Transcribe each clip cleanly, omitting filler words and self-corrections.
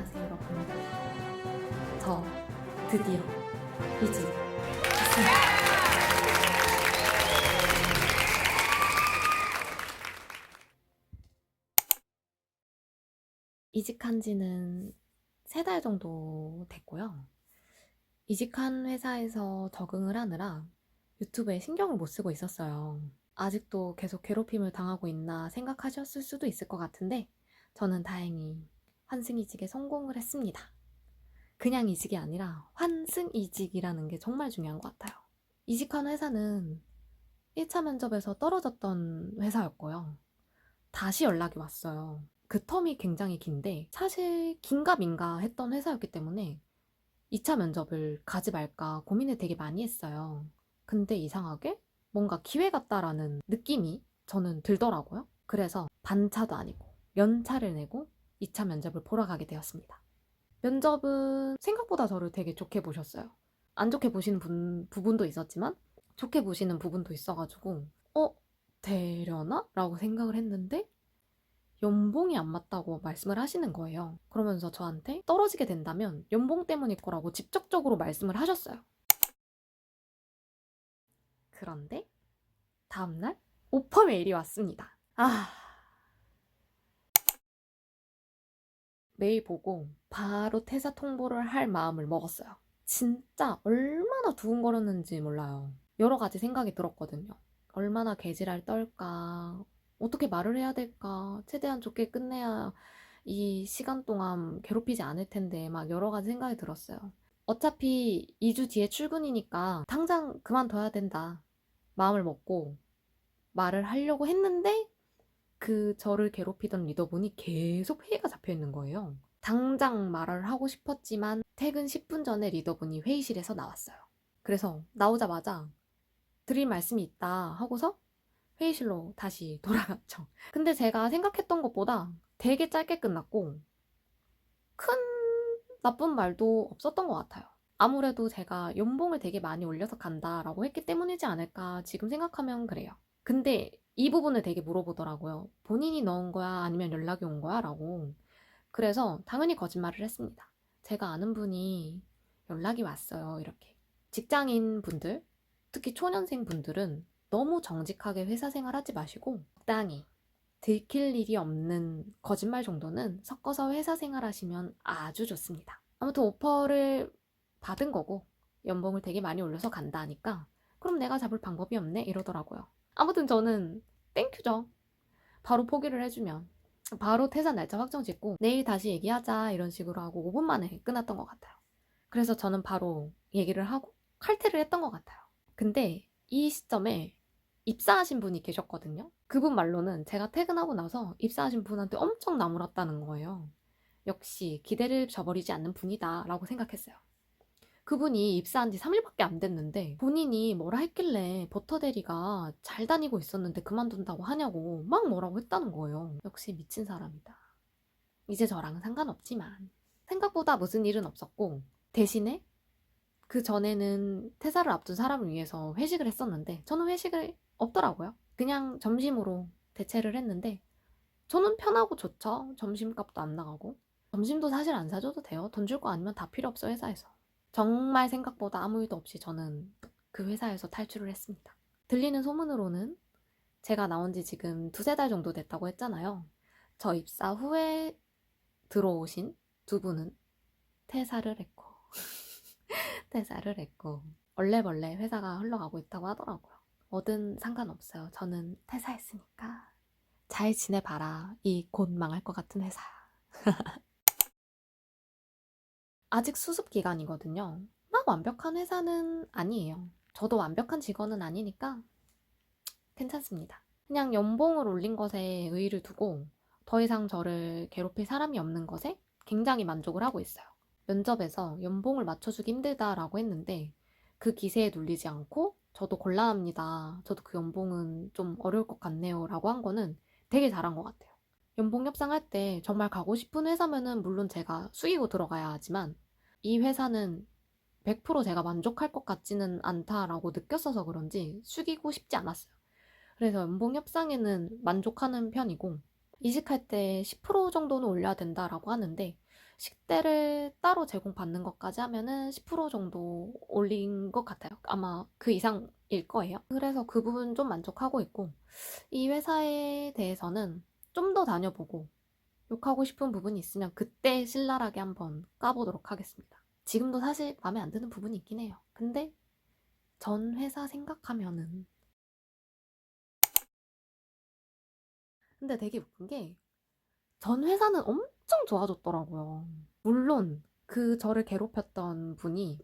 안녕하세요 여러분들. 저 드디어 이직했습니다. 이직한 지는 3달 정도 됐고요. 이직한 회사에서 적응을 하느라 유튜브에 신경을 못 쓰고 있었어요. 아직도 계속 괴롭힘을 당하고 있나 생각하셨을 수도 있을 것 같은데 저는 다행히 환승이직에 성공을 했습니다. 그냥 이직이 아니라 환승이직이라는 게 정말 중요한 것 같아요. 이직한 회사는 1차 면접에서 떨어졌던 회사였고요. 다시 연락이 왔어요. 그 텀이 굉장히 긴데 사실 긴가 민가 했던 회사였기 때문에 2차 면접을 가지 말까 고민을 되게 많이 했어요. 근데 이상하게 뭔가 기회 같다라는 느낌이 저는 들더라고요. 그래서 반차도 아니고 연차를 내고 2차 면접을 보러 가게 되었습니다. 면접은 생각보다 저를 되게 좋게 보셨어요. 안 좋게 보시는 부분도 있었지만 좋게 보시는 부분도 있어가지고 되려나? 라고 생각을 했는데 연봉이 안 맞다고 말씀을 하시는 거예요. 그러면서 저한테 떨어지게 된다면 연봉 때문일 거라고 직접적으로 말씀을 하셨어요. 그런데 다음날 오퍼 메일이 왔습니다. 메일 보고 바로 퇴사 통보를 할 마음을 먹었어요. 진짜 얼마나 두근거렸는지 몰라요. 여러 가지 생각이 들었거든요. 얼마나 개지랄 떨까, 어떻게 말을 해야 될까, 최대한 좋게 끝내야 이 시간 동안 괴롭히지 않을 텐데 막 여러 가지 생각이 들었어요. 어차피 2주 뒤에 출근이니까 당장 그만둬야 된다 마음을 먹고 말을 하려고 했는데 그 저를 괴롭히던 리더분이 계속 회의가 잡혀 있는 거예요. 당장 말을 하고 싶었지만 퇴근 10분 전에 리더분이 회의실에서 나왔어요. 그래서 나오자마자 드릴 말씀이 있다 하고서 회의실로 다시 돌아갔죠. 근데 제가 생각했던 것보다 되게 짧게 끝났고 큰 나쁜 말도 없었던 것 같아요. 아무래도 제가 연봉을 되게 많이 올려서 간다라고 했기 때문이지 않을까 지금 생각하면 그래요. 근데 이 부분을 되게 물어보더라고요. 본인이 넣은 거야? 아니면 연락이 온 거야? 라고. 그래서 당연히 거짓말을 했습니다. 제가 아는 분이 연락이 왔어요. 이렇게. 직장인 분들, 특히 초년생 분들은 너무 정직하게 회사 생활하지 마시고 적당히 들킬 일이 없는 거짓말 정도는 섞어서 회사 생활하시면 아주 좋습니다. 아무튼 오퍼를 받은 거고 연봉을 되게 많이 올려서 간다니까 그럼 내가 잡을 방법이 없네 이러더라고요. 아무튼 저는 땡큐죠. 바로 포기를 해주면 바로 퇴사 날짜 확정 짓고 내일 다시 얘기하자 이런 식으로 하고 5분 만에 끝났던 것 같아요. 그래서 저는 바로 얘기를 하고 칼퇴를 했던 것 같아요. 근데 이 시점에 입사하신 분이 계셨거든요. 그분 말로는 제가 퇴근하고 나서 입사하신 분한테 엄청 나무랐다는 거예요. 역시 기대를 저버리지 않는 분이다 라고 생각했어요. 그분이 입사한 지 3일밖에 안 됐는데 본인이 뭐라 했길래 버터 대리가 잘 다니고 있었는데 그만둔다고 하냐고 막 뭐라고 했다는 거예요. 역시 미친 사람이다. 이제 저랑은 상관없지만 생각보다 무슨 일은 없었고 대신에 그 전에는 퇴사를 앞둔 사람을 위해서 회식을 했었는데 저는 회식을 없더라고요. 그냥 점심으로 대체를 했는데 저는 편하고 좋죠. 점심값도 안 나가고. 점심도 사실 안 사줘도 돼요. 돈 줄 거 아니면 다 필요 없어 회사에서. 정말 생각보다 아무 일도 없이 저는 그 회사에서 탈출을 했습니다. 들리는 소문으로는 제가 나온 지 지금 2~3달 정도 됐다고 했잖아요. 저 입사 후에 들어오신 2분은 퇴사를 했고 퇴사를 했고 얼레벌레 회사가 흘러가고 있다고 하더라고요. 뭐든 상관없어요. 저는 퇴사했으니까 잘 지내봐라. 이 곧 망할 것 같은 회사. 아직 수습 기간이거든요. 막 완벽한 회사는 아니에요. 저도 완벽한 직원은 아니니까 괜찮습니다. 그냥 연봉을 올린 것에 의의를 두고 더 이상 저를 괴롭힐 사람이 없는 것에 굉장히 만족을 하고 있어요. 면접에서 연봉을 맞춰주기 힘들다라고 했는데 그 기세에 눌리지 않고 저도 곤란합니다. 저도 그 연봉은 좀 어려울 것 같네요. 라고 한 거는 되게 잘한 것 같아요. 연봉 협상할 때 정말 가고 싶은 회사면은 물론 제가 숙이고 들어가야 하지만 이 회사는 100% 제가 만족할 것 같지는 않다라고 느꼈어서 그런지 숙이고 싶지 않았어요. 그래서 연봉 협상에는 만족하는 편이고 이직할 때 10% 정도는 올려야 된다라고 하는데 식대를 따로 제공받는 것까지 하면은 10% 정도 올린 것 같아요. 아마 그 이상일 거예요. 그래서 그 부분 좀 만족하고 있고 이 회사에 대해서는 좀 더 다녀보고 욕하고 싶은 부분이 있으면 그때 신랄하게 한번 까보도록 하겠습니다. 지금도 사실 마음에 안 드는 부분이 있긴 해요. 근데 전 회사 생각하면은 근데 되게 웃긴 게 전 회사는 엄청 좋아졌더라고요. 물론 그 저를 괴롭혔던 분이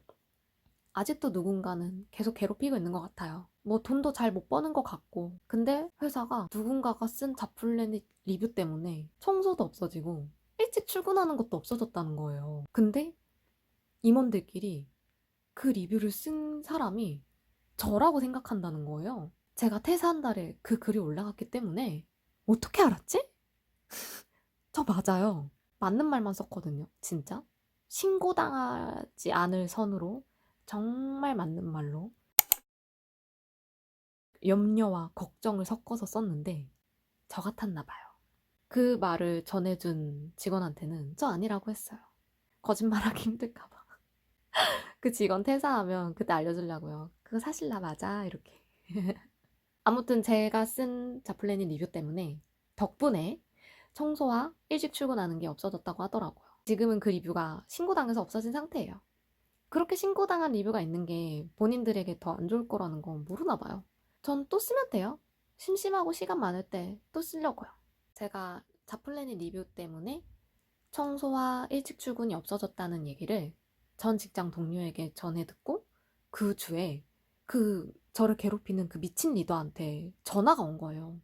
아직도 누군가는 계속 괴롭히고 있는 것 같아요. 뭐 돈도 잘 못 버는 것 같고. 근데 회사가 누군가가 쓴 자플래닛 리뷰 때문에 청소도 없어지고 일찍 출근하는 것도 없어졌다는 거예요. 근데 임원들끼리 그 리뷰를 쓴 사람이 저라고 생각한다는 거예요. 제가 퇴사한 달에 그 글이 올라갔기 때문에 어떻게 알았지? 저 맞아요. 맞는 말만 썼거든요. 진짜. 신고당하지 않을 선으로 정말 맞는 말로 염려와 걱정을 섞어서 썼는데 저 같았나 봐요. 그 말을 전해준 직원한테는 저 아니라고 했어요. 거짓말하기 힘들까봐. 그 직원 퇴사하면 그때 알려주려고요. 그거 사실 나 맞아 이렇게. 아무튼 제가 쓴 자플래닛 리뷰 때문에 덕분에 청소와 일찍 출근하는 게 없어졌다고 하더라고요. 지금은 그 리뷰가 신고당해서 없어진 상태예요. 그렇게 신고당한 리뷰가 있는 게 본인들에게 더 안 좋을 거라는 건 모르나 봐요. 전 또 쓰면 돼요. 심심하고 시간 많을 때 또 쓰려고요. 제가 자플래닛 리뷰 때문에 청소와 일찍 출근이 없어졌다는 얘기를 전 직장 동료에게 전해 듣고 그 주에 그 저를 괴롭히는 그 미친 리더한테 전화가 온 거예요.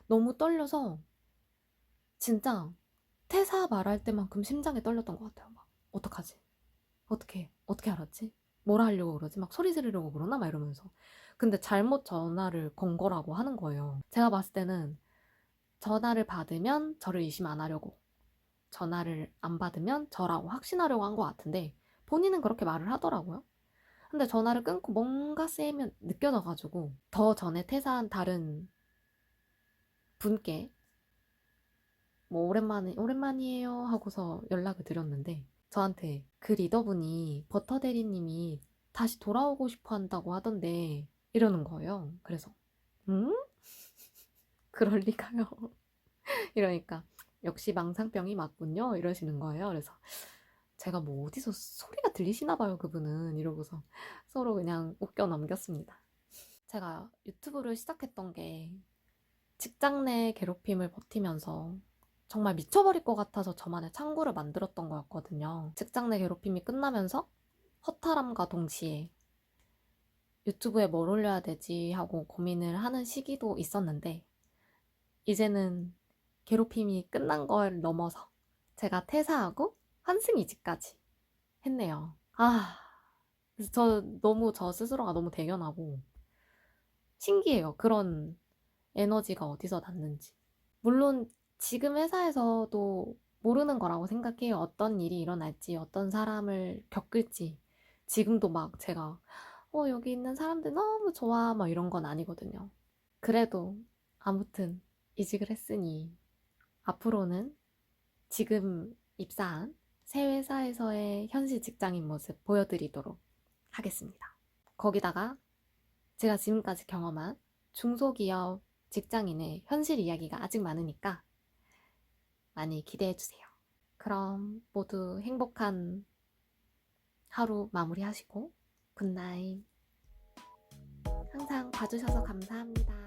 너무 떨려서 진짜 퇴사 말할 때만큼 심장이 떨렸던 것 같아요. 막 어떡하지? 어떻게 알았지? 뭐라 하려고 그러지? 막 소리 지르려고 그러나? 막 이러면서. 근데 잘못 전화를 건 거라고 하는 거예요. 제가 봤을 때는 전화를 받으면 저를 의심 안 하려고, 전화를 안 받으면 저라고 확신하려고 한 것 같은데 본인은 그렇게 말을 하더라고요. 근데 전화를 끊고 뭔가 쎄면 느껴져가지고 더 전에 퇴사한 다른 분께 뭐 오랜만이에요 하고서 연락을 드렸는데 저한테 그 리더분이 버터 대리님이 다시 돌아오고 싶어 한다고 하던데 이러는 거예요. 그래서 응? 그럴 리가요. 이러니까 역시 망상병이 맞군요. 이러시는 거예요. 그래서 제가 뭐 어디서 소리가 들리시나 봐요, 그분은. 이러고서 서로 그냥 웃겨 넘겼습니다. 제가 유튜브를 시작했던 게 직장 내 괴롭힘을 버티면서 정말 미쳐버릴 것 같아서 저만의 창구를 만들었던 거였거든요. 직장 내 괴롭힘이 끝나면서 허탈함과 동시에 유튜브에 뭘 올려야 되지 하고 고민을 하는 시기도 있었는데 이제는 괴롭힘이 끝난 걸 넘어서 제가 퇴사하고 환승이직까지 했네요. 그래서 너무 저 스스로가 너무 대견하고 신기해요. 그런 에너지가 어디서 났는지. 물론 지금 회사에서도 모르는 거라고 생각해요. 어떤 일이 일어날지, 어떤 사람을 겪을지. 지금도 막 제가 여기 있는 사람들 너무 좋아 막 이런 건 아니거든요. 그래도 아무튼 이직을 했으니 앞으로는 지금 입사한 새 회사에서의 현실 직장인 모습 보여드리도록 하겠습니다. 거기다가 제가 지금까지 경험한 중소기업 직장인의 현실 이야기가 아직 많으니까 많이 기대해주세요. 그럼 모두 행복한 하루 마무리하시고 굿나잇. 항상 봐주셔서 감사합니다.